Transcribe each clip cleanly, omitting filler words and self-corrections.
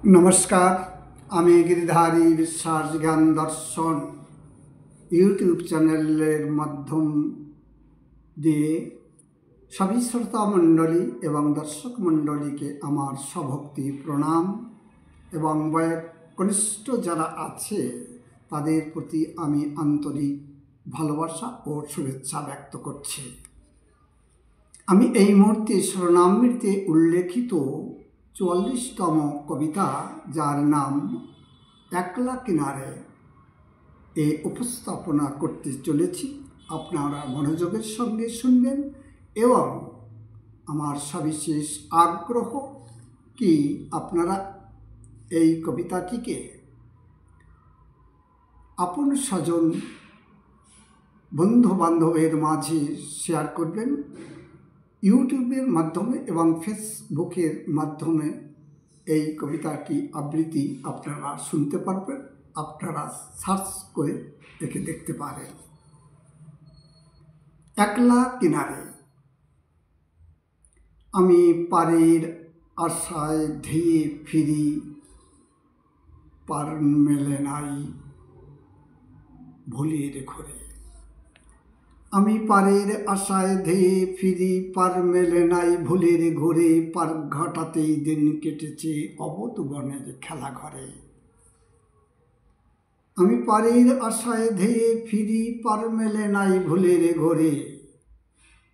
नमस्कार আমি গিরিধারী বিশ্বাস জ্ঞান দর্শন ইউটিউব চ্যানেলের মাধ্যম দিয়ে সবই শ্রোতা মণ্ডলী এবং দর্শক মণ্ডলীকে আমার সভক্তি প্রণাম এবং কনিষ্ঠ যারা আছে তাদের প্রতি আমি আন্তরিক ভালোবাসা ও শুভেচ্ছা ব্যক্ত করছি। আমি এই মুহূর্তে শিরোনামটিতে উল্লেখিত 44তম কবিতা, যার নাম একলা কিনারে, এ উপস্থাপনা করতে চলেছি। আপনারা মনোযোগের সঙ্গে শুনবেন এবং আমার সবিশেষ আগ্রহ কি আপনারা এই কবিতাটিকে আপন স্বজন বন্ধু বান্ধবের মাঝে শেয়ার করবেন। ইউটিউবের মাধ্যমে এবং ফেসবুকের মাধ্যমে এই কবিতাটি আবৃত্তি আপনারা শুনতে পারবেন। আপনারা সার্চ করে একে দেখতে পারেন। একলা কিনারে। আমি পারের আশায় ধেয়ে ফিরি, পার মেলে নাই ভুলের ঘরে। আমি পারের আশায় ধেয়ে ফিরি, পার মেলে নাই ভুলের ঘরে। পার ঘাটাতেই দিন কেটেছে অবধ বনের খেলা ঘরে। আমি পারের আশায় ধেয়ে ফিরি, পার মেলে নাই ভুলের ঘরে।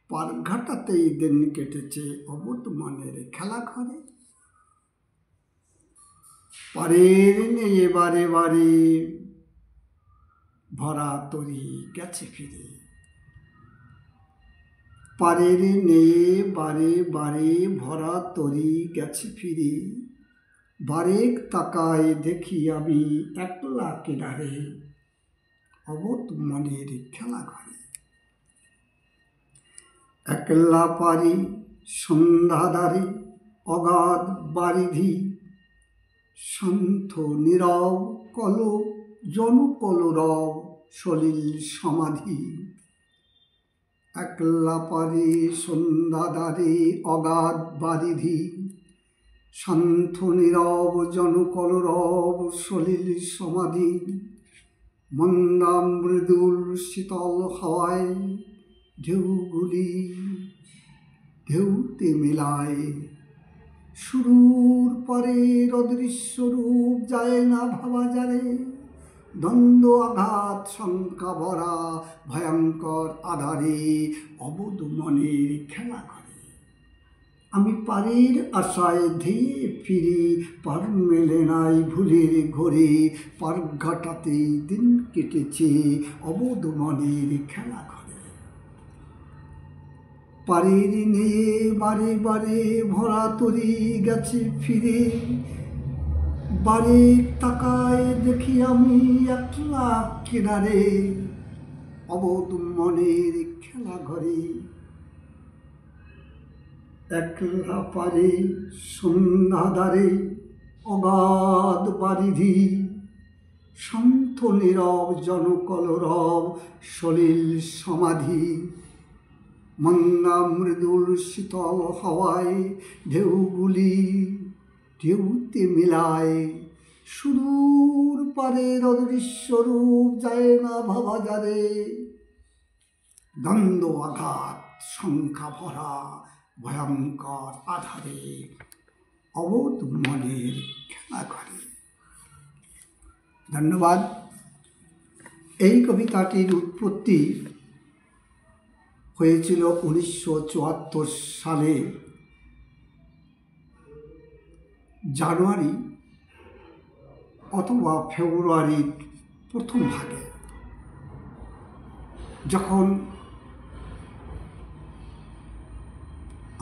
পার ঘাটাতেই দিন কেটেছে অবধ বনের খেলা ঘরে। পারের নেই বারে বারে ভরা তরি গেছে ফিরে। পারের নেয়ে বারে বারে ভরা তরি গেছে ফিরে। বারেক তাকায় দেখি আমি একলা কিনারে অবধ মনের খেলা ঘরে। একলা পারি সন্ধ্যাদারে অগাধ বারিধি, শান্ত নীরব কল জনকলরব সলিল সমাধি। একলা পারি সন্ধ্যাদারে অগাধ বারিধি, শান্ত নীরব জনকলরব সলিল সমাধি। মন্দা মৃদুল শীতল হাওয়ায় ঢেউগুলি ঢেউতে মেলায়। শুরুর পরের অদৃশ্য রূপ যায় না ভাবা যারে। দ্বন্দ্ব আঘাত শঙ্কা ভরা ভয়ঙ্কর আধারে অবধ মনের খেলা ঘরে। আমি পারের আশায় ধেয়ে ফিরি, পার মেলে নাই ভুলের ঘরে। পার ঘাটাতেই দিন কেটেছে অবধ মনের খেলা ঘরে। পারের নিয়ে বারে বারে ভরা তরি গেছে ফিরে। বারে তাকায় দেখি আমি একলা কিনারে অবধ মনের খেলা ঘরে। একলা পারে সন্ধ্যাদারে অগাধ বারিধি, শান্ত নীরব জনকলরব সলিল সমাধি। মন্দা মৃদুল শীতল হাওয়ায় ঢেউগুলি ঢেউতে মিলায়। সুদূর পারের অদৃশ্য রূপ যায় না ভাবা যারে। দ্বন্দ্ব আঘাত শঙ্কা ভরা ভয়ঙ্কর আধারে অবধ মনের খেলা ঘরে। ধন্যবাদ। এই কবিতাটির উৎপত্তি হয়েছিল 1974 সালে জানুয়ারি অথবা ফেব্রুয়ারির প্রথম ভাগে, যখন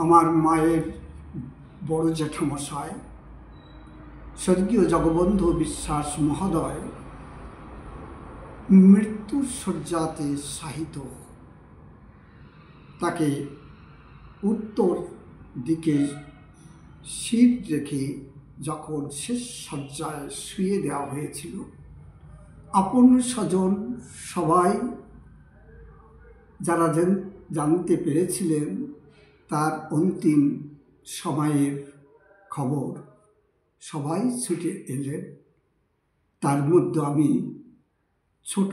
আমার মায়ের বড় জ্যাঠামশাই স্বর্গীয় জগবন্ধু বিশ্বাস মহোদয় মৃত্যুর শয্যাতে শায়িত। তাকে উত্তর দিকে শির রেখে যখন শেষ শয্যায় শুয়ে দেওয়া হয়েছিল, আপন স্বজন সবাই যারা জানতে পেরেছিলেন তার অন্তিম সময়ের খবর, সবাই ছুটে এলেন। তার মধ্যে আমি ছোট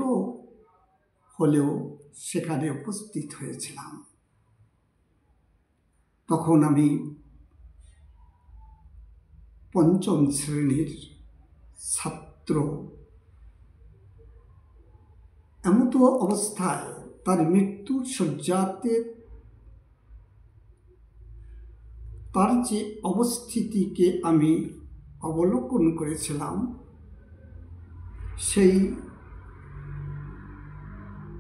হলেও সেখানে উপস্থিত হয়েছিলাম। তখন আমি পঞ্চম শ্রেণীর ছাত্র। এমতো অবস্থায় তার মৃত্যুর শয্যাতে তার যে অবস্থিতিকে আমি অবলোকন করেছিলাম, সেই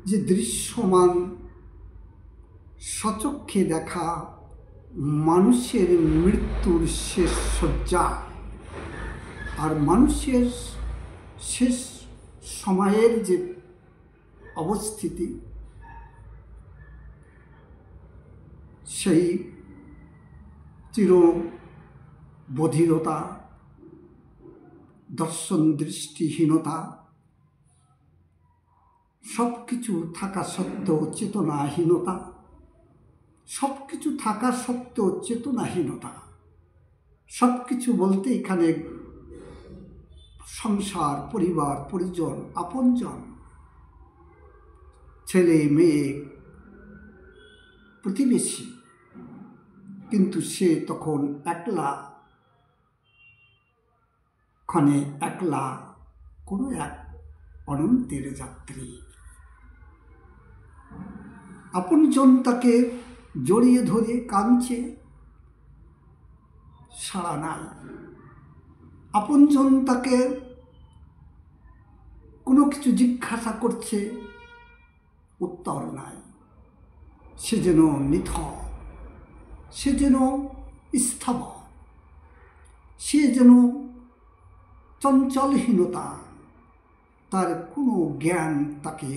যে দৃশ্যমান সচক্ষে দেখা মানুষের মৃত্যুর শেষ শয্যা আর মানুষের শেষ সময়ের যে অবস্থিতি, সেই চিরবধিরতা, দর্শন দৃষ্টিহীনতা, সব কিছু থাকা সত্ত্বেও চেতনাহীনতা, সব কিছু থাকা সত্ত্বেও চেতনাহীনতা, সব কিছু বলতে এখানে সংসার, পরিবার, পরিজন, আপনজন, ছেলে মেয়ে, প্রতিবেশী, কিন্তু সে তখন একলা, ক্ষণে একলা, কোনো এক অনন্তের যাত্রী। আপনজন তাকে জড়িয়ে ধরে কাঁদছে, সাড়া নাই। আপনজন তাকে কোনো কিছু জিজ্ঞাসা করছে, উত্তর নাই। সে যেন নিথর, সে যেন স্থাবর, সে যেন চঞ্চলহীনতা। তার কোনো জ্ঞান তাকে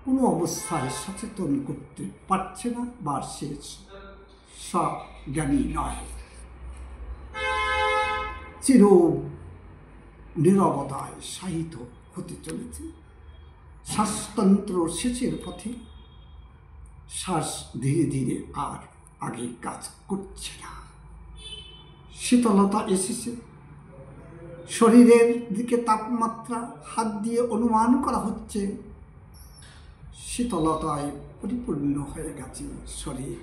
কোনো অবস্থায় সচেতন করতে পারছে না, বা সে সজ্ঞানী নয়। চির নীরবতায় শায়িত হতে চলেছে। শ্বাসতন্ত্র শেষের পথে, শ্বাস ধীরে ধীরে আর আগে কাজ করছে না। শীতলতা এসেছে শরীরের দিকে, তাপমাত্রা হাত দিয়ে অনুমান করা হচ্ছে, শীতলতায় পরিপূর্ণ হয়ে গেছে শরীর।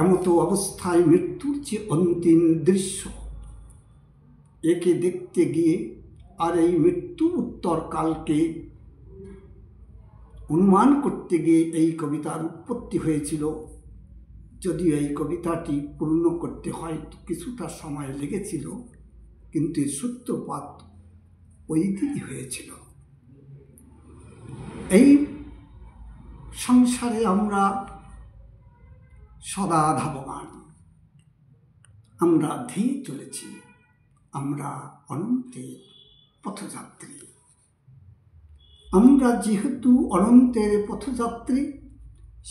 এমতো অবস্থায় মৃত্যুর যে অন্তিম দৃশ্য, একে দেখতে গিয়ে আর এই মৃত্যু উত্তরকালকে অনুমান করতে গিয়ে এই কবিতার উৎপত্তি হয়েছিল। যদিও এই কবিতাটি পূর্ণ করতে হয়তো কিছুটা সময় লেগেছিল, কিন্তু এর সূত্রপাত ওই দিনই হয়েছিল। এই সংসারে আমরা সদা ধাবমান, আমরা ধেয়ে চলেছি, আমরা অনন্তের পথযাত্রী। আমরা যেহেতু অনন্তের পথযাত্রী,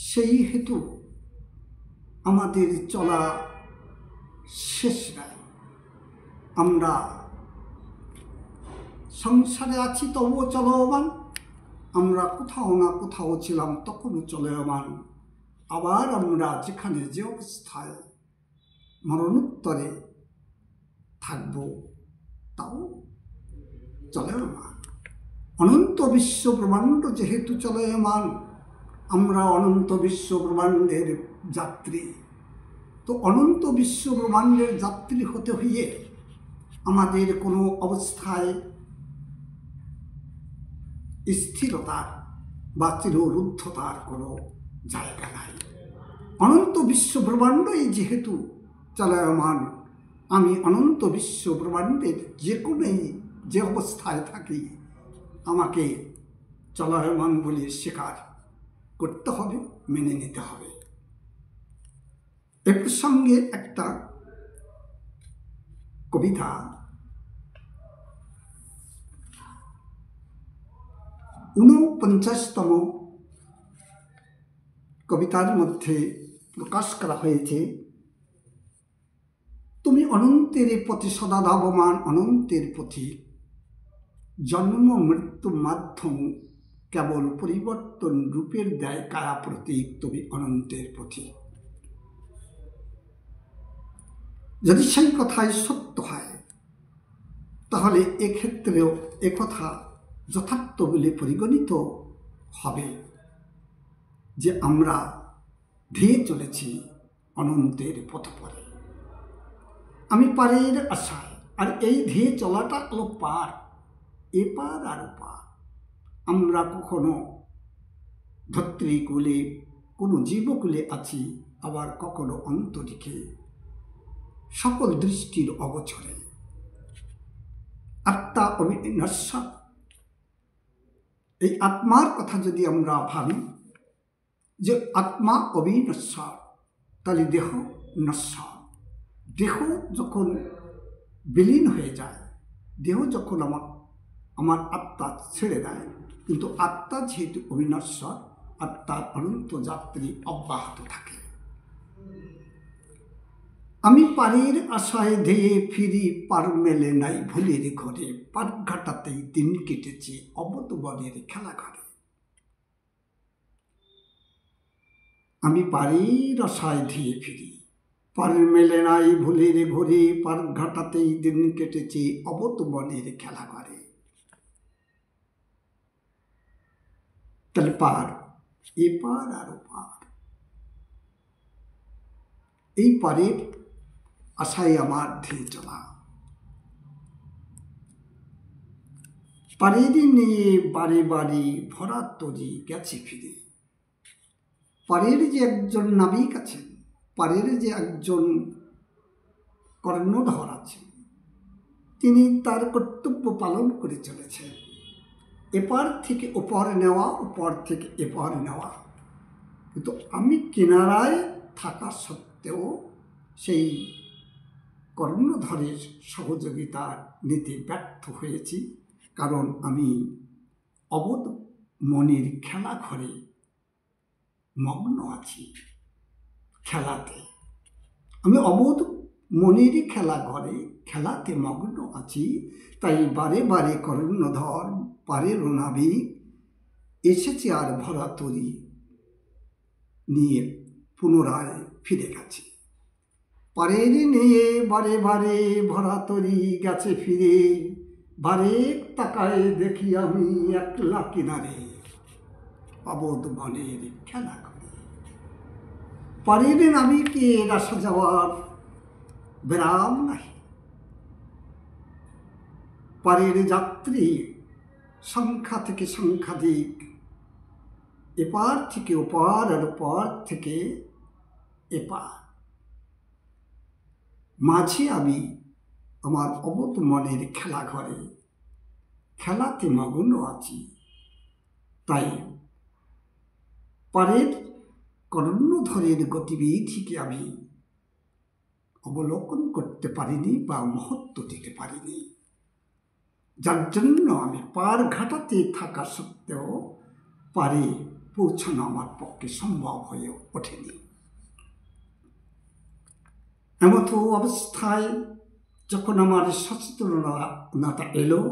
সেই হেতু আমাদের চলা শেষ নাই। আমরা সংসারে আছি তবুও চলমান, আমরা কোথাও না কোথাও ছিলাম তখনও চলমান। আবার আমরা যেখানে যে অবস্থায় মরণোত্তরে থাকব, তাও চলমান। অনন্ত বিশ্ব ব্রহ্মাণ্ড যেহেতু চলমান, আমরা অনন্ত বিশ্ব ব্রহ্মাণ্ডের যাত্রী। তো অনন্ত বিশ্ব ব্রহ্মাণ্ডের যাত্রী হতে হইয়ে আমাদের কোনো অবস্থায় স্থিরতার বা চিররুদ্ধতার কোনো জায়গা নাই। অনন্ত বিশ্ব ব্রহ্মাণ্ডই যেহেতু চলমান, আমি অনন্ত বিশ্ব ব্রহ্মাণ্ডের যে কোনোই যে অবস্থায় থাকি, আমাকে চলমান বলে স্বীকার করতে হবে, মেনে নিতে হবে। এ প্রসঙ্গে একটা কবিতা 49তম কবিতার মধ্যে প্রকাশ করা হয়েছে। তুমি অনন্তের পথে সদা ধাবমান, অনন্তের পথে জন্ম মৃত্যু মাধ্যম কেবল পরিবর্তন রূপের দেয় কায়া প্রতীক, তুমি অনন্তের পথে। যদি সেই কথাই সত্য হয় তাহলে এক্ষেত্রেও একথা যথার্থ বলে পরিগণিত হবে যে আমরা ধেয়ে চলেছি অনন্তের পথপথে। আমি পারের আশায়, আর এই ধেয়ে চলাটা হলো পার, এপার আর ওপার। আমরা কখনো ধত্রীকুলে কোনো জীবকুলে আছি, আবার কখনো অন্তরিকে সকল দৃষ্টির অগোচরে। আত্মা অবিনশ্বর, এই আত্মার কথা যদি আমরা ভাবি যে আত্মা অবিনশ্বর, তাহলে দেহ নশ্বর। দেহ যখন বিলীন হয়ে যায়, দেহ যখন আমার আত্মা ছেড়ে দেয়, কিন্তু আত্মা যেহেতু অবিনশ্বর, আত্মার অনন্ত যাত্রী অব্যাহত থাকে। আমি পারের আশায় ধেয়ে ফিরি, পার মেলে নাই ভুলের ঘরে, পার ঘাটাতেই দিন কেটেছে অবত বনের খেলা ঘরে। আমি পারের আশায় ধেয়ে ফিরি, পার মেলে নাই ভুলের ঘরে, পার ঘাটাতেই দিন কেটেছে অবত বনের খেলা ঘরে। তাহলে পার, এপার আর ওপার। এই পারের আশায় আমার ধেয়ে চলা। পারেরই নিয়ে বারে বারে ভরা তরি গেছে ফিরে। পারের যে একজন নাবিক আছেন, পারের যে একজন কর্ণধর আছেন, তিনি তার কর্তব্য পালন করে চলেছেন। এপার থেকে ওপার নেওয়া, ওপার থেকে এপার নেওয়া। কিন্তু আমি কিনারায় থাকা সত্ত্বেও সেই কর্ণধরের সহযোগিতা নিতে ব্যর্থ হয়েছি, কারণ আমি অবোধ মনের খেলা ঘরে মগ্ন আছি। খেলাতে আমি অবোধ মনের খেলা ঘরে খেলাতে মগ্ন আছি। তাই বারে বারে কর্ণধর পারের নাবিক এসেছে আর ভরা তরি নিয়ে পুনরায় ফিরে গেছে। পারের নিয়ে বারে বারে ভরা তরি গেছে ফিরে, বারে তাকায় দেখি আমি একলা কিনারে অবোধ মনের খেলা করে। পারের নাবিকের আসা যাওয়ার বিরাম নাই। পারের যাত্রী সংখ্যা থেকে সংখ্যাধিক, এপার থেকে ওপার আর ওপার থেকে এপার। মাঝে আমি আমার অবোধ মনের খেলা ঘরে খেলাতে মগ্ন আছি। তাই পারের কর্ণধরের গতিবিধিকে আমি অবলোকন করতে পারিনি বা মহত্ব দিতে পারিনি, যার জন্য আমি পার ঘাটাতে থাকা সত্ত্বেও পারে পৌঁছানো আমার পক্ষে সম্ভব হয়ে ওঠেনি। এমতো অবস্থায় যখন আমার সচেতনতা এলো,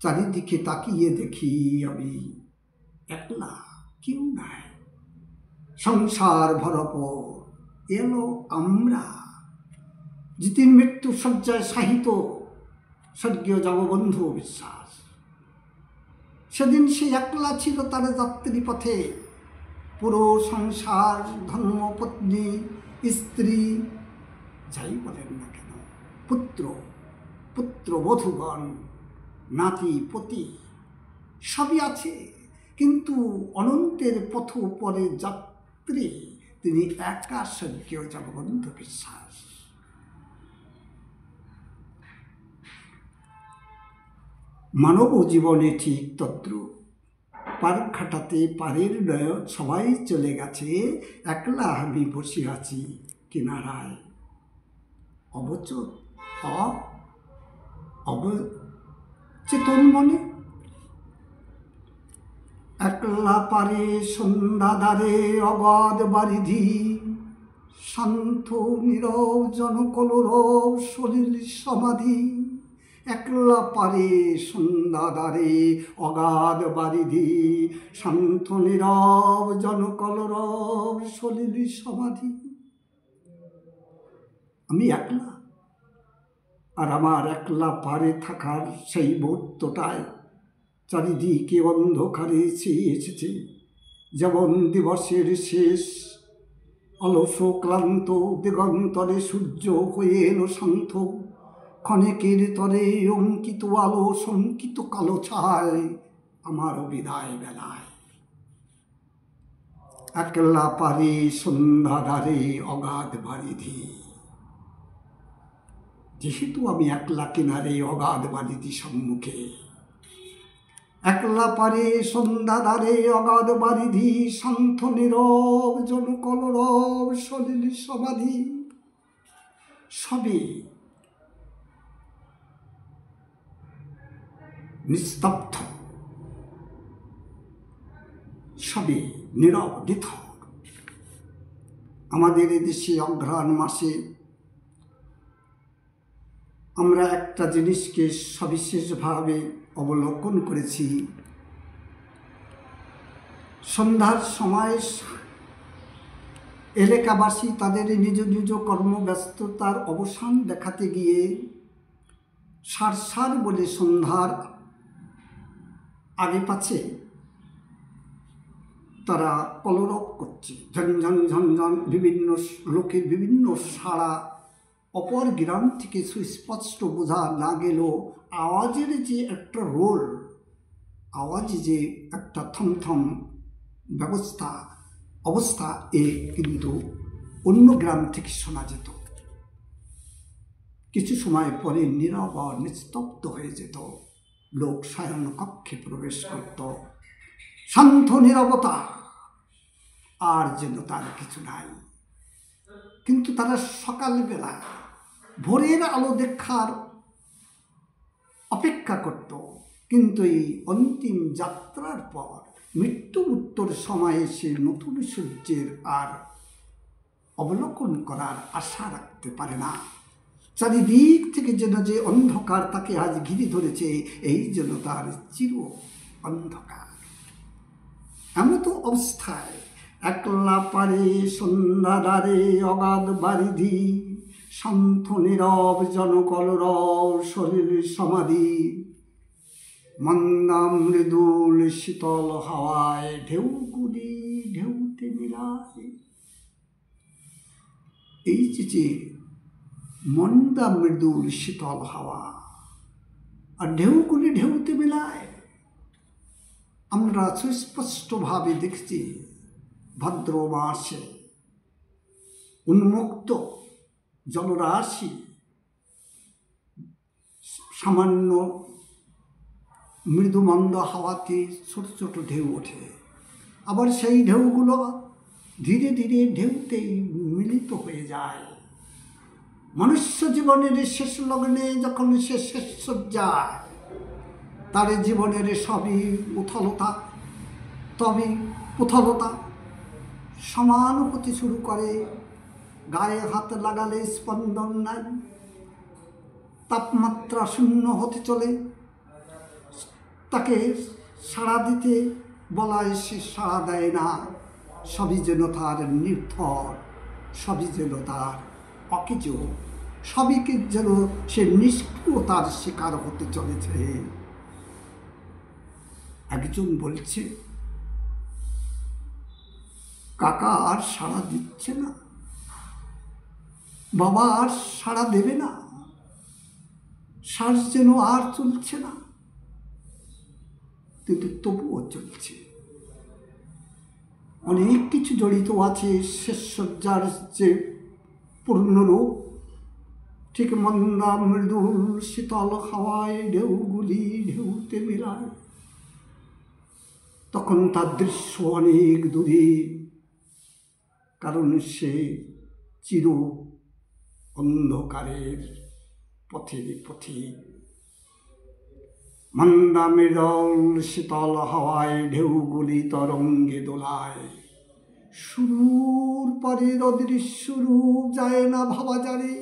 চারিদিকে তাকিয়ে দেখি আমি একলা, কেউ নাই। সংসার ভরপুর, এলো আমরা। যেদিন মৃত্যু শয্যায় সাহিত স্বর্গীয় জগবন্ধু বিশ্বাস, সেদিন সে একলা ছিল তার যাত্রী পথে। পুরো সংসার, ধর্মপত্নী, স্ত্রী, যাই বলেন না কেন, পুত্র বধূগণ, নাতি পতি সবই আছে, কিন্তু অনন্তের পথ পরে যাত্রী তিনি একা স্বর্গীয় জগবন্ধু বিশ্বাস। মানব জীবনে ঠিক তদ্রূপ। পার ঘাটাতে পারের নয় সবাই চলে গেছে, একলা আমি বসে আছি কিনারায় অবচেতন মনে। একলা পারে সন্ধ্যা দ্বারে অবাধ বারিধি, শান্ত নীরব জনকলরব সলিল সমাধি। একলা পারে সন্ধ্যা দ্বারে অগাধ বারিধি, শান্ত নীরব জনকলরব সলিল সমাধি। আমি একলা, আর আমার একলা পারে থাকার সেই মুহূর্তটায় চারিদিকে অন্ধকারে চেয়ে এসেছে, যেমন দিবসের শেষ অলস ক্লান্ত দিগন্তরে সূর্য হয়ে এলো শান্ত, ক্ষণেকের তরে অঙ্কিত আলো শঙ্কিত কালো ছায় আমার বিদায় বেলায়। একলা পারে সন্ধ্যা ধারে অগাধ বারিধি, যেহেতু আমি একলা কিনারে অগাধ বারিধি সম্মুখে, একলা পারে সন্ধ্যা ধারে অগাধ বারিধি, শান্ত নীরব জনকলরব সলিল সমাধি, সবে নিস্তব্ধ, সবে নীরব নিথর। আমাদের এদেশে অঘ্রাণ মাসে আমরা একটা জিনিসকে সবিশেষভাবে অবলোকন করেছি। সন্ধ্যার সময় এলাকাবাসী তাদের নিজ নিজ কর্মব্যস্ততার অবসান দেখাতে গিয়ে সার বলে সন্ধ্যার আগে পাছে তারা কলরব করছে, ঝনঝন ঝনঝন, বিভিন্ন লোকের বিভিন্ন সাড়া। অপর গ্রাম থেকে সুস্পষ্ট বোঝা না গেলেও আওয়াজের যে একটা রোল, আওয়াজ যে একটা থমথম অবস্থা এ কিন্তু অন্য গ্রাম থেকে শোনা যেত। কিছু সময় পরে নীরব আর নিস্তব্ধ হয়ে যেত, লোক শয়ন কক্ষে প্রবেশ করত, শান্ত নীরবতা, আর যেন তার কিছু নাই। কিন্তু তারা সকালবেলা ভোরের আলো দেখার অপেক্ষা করত, কিন্তু এই অন্তিম যাত্রার পর মৃত্যু উত্তর সময়ে সে নতুন সূর্যের আর অবলোকন করার আশা রাখতে পারে না। চারিদিক থেকে যেন যে অন্ধকার তাকে আজ ঘিরে ধরেছে, এই জন্য তার চির অন্ধকার। এমতো অবস্থায় একলা পারে সন্ধ্যা দ্বারে অগাধ বারিধি, শান্ত নীরব জনকলরব সলিল সমাধি, মন্দা মৃদুল শীতল হাওয়ায় ঢেউগুলি ঢেউতে মিলায়। এই যে মন্দা মৃদুল শীতল হাওয়া আর ঢেউগুলি ঢেউতে মেলায়, আমরা সুস্পষ্টভাবে দেখছি ভাদ্র মাসে উন্মুক্ত জলরাশি সামান্য মৃদুমন্দ হাওয়াতে ছোট ছোট ঢেউ ওঠে, আবার সেই ঢেউগুলো ধীরে ধীরে ঢেউতেই মিলিত হয়ে যায়। মনুষ্য জীবনের শেষ লগ্নে যখন সে শেষ সজ্জায়, তার জীবনের সবই উথলতা, তবে উথলতা সমান হতে শুরু করে। গায়ে হাত লাগালে স্পন্দন নাই, তাপমাত্রা শূন্য হতে চলে, তাকে সাড়া দিতে বলায় সে সাড়া দেয় না। সবই যেন তার নির্ভর, সবই যেন তার অকেজ, সবইকে যেন সে নিষ্ক্রিয়তার শিকার হতে চলেছে। একজন বলছে, কাকা আর সাড়া দিচ্ছে না, বাবা আর সাড়া দেবে না, শ্বাস যেন আর চলছে না, কিন্তু তবুও চলছে। অনেক কিছু জড়িত আছে শেষ সজ্জার যে পূর্ণরূপ। ঠিক মন্দা মৃদুল শীতল হাওয়ায় ঢেউগুলি ঢেউতে মেলায়, তখন তার দৃশ্য অনেক দূরে, কারণ সে চির অন্ধকারের পথের পথিক। মন্দা মৃদুল শীতল হাওয়ায় ঢেউগুলি তরঙ্গে দোলায়, শুরুর পরের অদৃশ্য রূপ যায় না ভাবা যারে,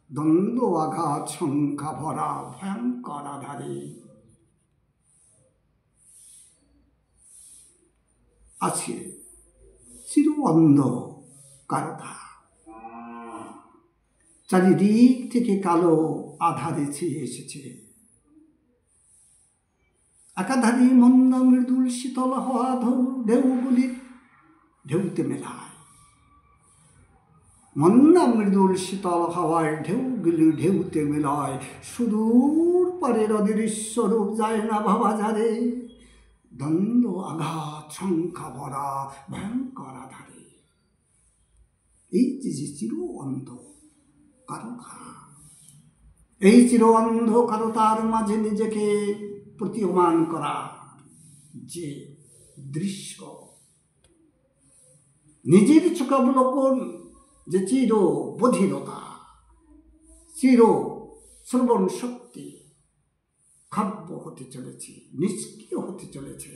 দ্বন্দ্ব আঘাত সংখ্যা ভরা ভয়ঙ্কর আধারে। আছে চির অন্ধকারতা, চারিদিক থেকে কালো আধারে ছেয়ে এসেছে। একাধারে মন্দ মৃদুল শীতল হওয়া ঢেউগুলির ঢেউতে মেলায়। মন্দা মৃদুল শীতল হাওয়ার ঢেউগুলি ঢেউতে মেলায়। সুদূর পারের অদৃশ্যরূপ যায় না ভাবা যারে। দ্বন্দ্ব আঘাত সংখ্যা ভরা ভয়ঙ্কর আধারে। এই যে চির অন্ধকারতা, এই চির অন্ধকারতার মাঝে নিজেকে প্রতীয়মান করা যে দৃশ্য, নিজের চোখাবলোকন যে চির বধিরতা, চির শ্রবণ শক্তি খাব্য হতে চলেছে, নিষ্ক্রিয় হতে চলেছে,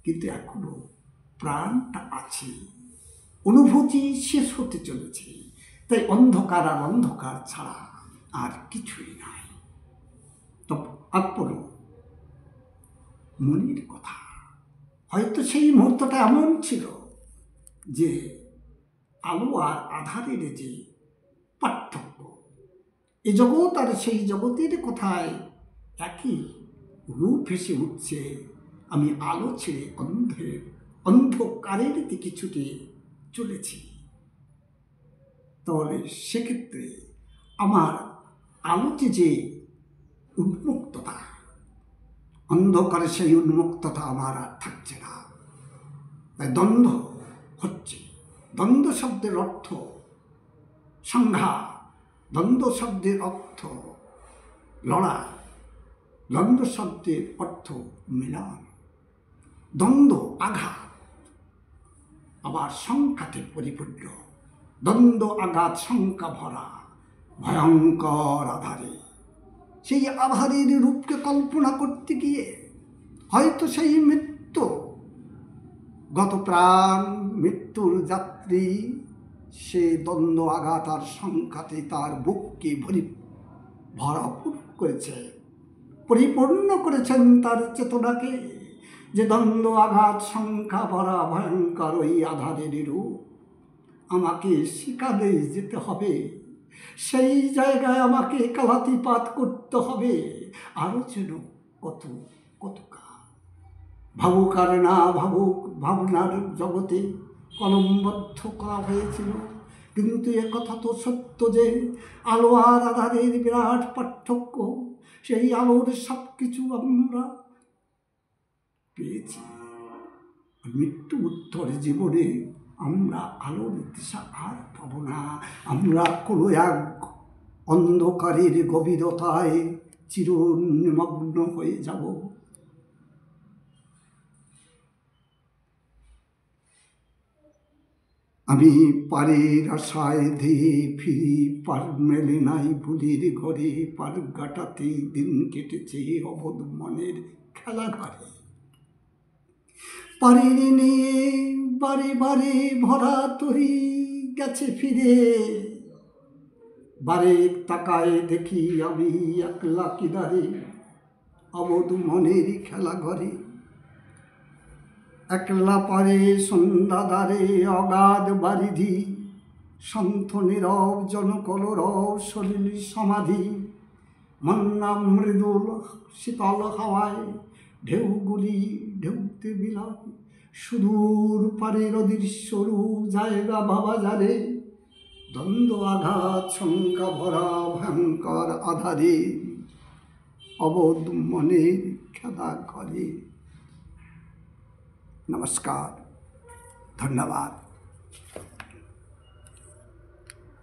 কিন্তু এখনো প্রাণটা আছে, অনুভূতি শেষ হতে চলেছে। তাই অন্ধকার আর অন্ধকার ছাড়া আর কিছুই নাই। তারপর মনের কথা, হয়তো সেই মুহূর্তটা এমন ছিল যে আলো আর আধারের যে পার্থক্য, এই জগৎ আর সেই জগতের কথায় একই রূপ ভেসে উঠছে। আমি আলো ছেড়ে অন্ধকারের দিকে ছুটে চলেছি। তাহলে সেক্ষেত্রে আমার আলোতে যে উন্মুক্ততা, অন্ধকারে সেই উন্মুক্ততা আমার আর থাকছে না। তাই দ্বন্দ্ব হচ্ছে। দ্বন্দ্ব শব্দের অর্থ সংঘাত, দ্বন্দ্ব শব্দের অর্থ লড়াই, দ্বন্দ্ব শব্দের অর্থ মিলন। দ্বন্দ্ব আঘাত আবার সংখ্যাতে পরিপূর্ণ। দ্বন্দ্ব আঘাত সংখ্যা ভরা ভয়ঙ্কর আধারে। সেই আধারের রূপকে কল্পনা করতে গিয়ে হয়তো সেই মৃত্যু, গত প্রাণ মৃত্যুর যাত্রী, সে দ্বন্দ্ব আঘাত আর সংখ্যাতে তার বুককে ভরপুর করেছে, পরিপূর্ণ করেছেন তার চেতনাকে। যে দ্বন্দ্ব আঘাত সংখ্যা ভরা ভয়ঙ্কর ওই আধারের রূপ, আমাকে শিকারে যেতে হবে, সেই জায়গায় আমাকে কালাতিপাত করতে হবে। আরও যেন কত ভাবুক আর না ভাবুক, ভাবনার জগতে কলমবদ্ধ করা হয়েছিল। কিন্তু একথা তো সত্য যে আলো আর আধারের বিরাট পার্থক্য। সেই আলোর সব কিছু আমরা পেয়েছি। মৃত্যু উত্তর জীবনে আমরা আলোর দিশা আর পাব না। আমরা কোনো এক অন্ধকারের গভীরতায় চির নিমগ্ন হয়ে যাব। আমি পারের আশায় ধেয়ে ফিরি, পার মেলে নাই ভুলির ঘরে, পার গাটাতেই দিন কেটেছে অবোধ মনের খেলা ঘরে। পারের নিয়ে বারে বারে ভরা তরি গেছে ফিরে, বারে তাকায় দেখি আমি একলা কিনারে অবোধ মনের খেলা ঘরে। একলা পারে সন্ধ্যাদারে অগাধ বারিধি, সন্থ নীরব জনকলরব সলিল সমাধি। মন্না মৃদুল শীতল হাওয়ায় ঢেউগুলি ঢেউতে বিলায়। সুদূর পারের অদৃশ্যরূপ জায়গা ভাবা যারে। দ্বন্দ্ব আঘাত শঙ্কা ভরা ভয়ঙ্কর আধারে অবোধ মনের খেলা ঘরে। নমস্কার, ধন্যবাদ।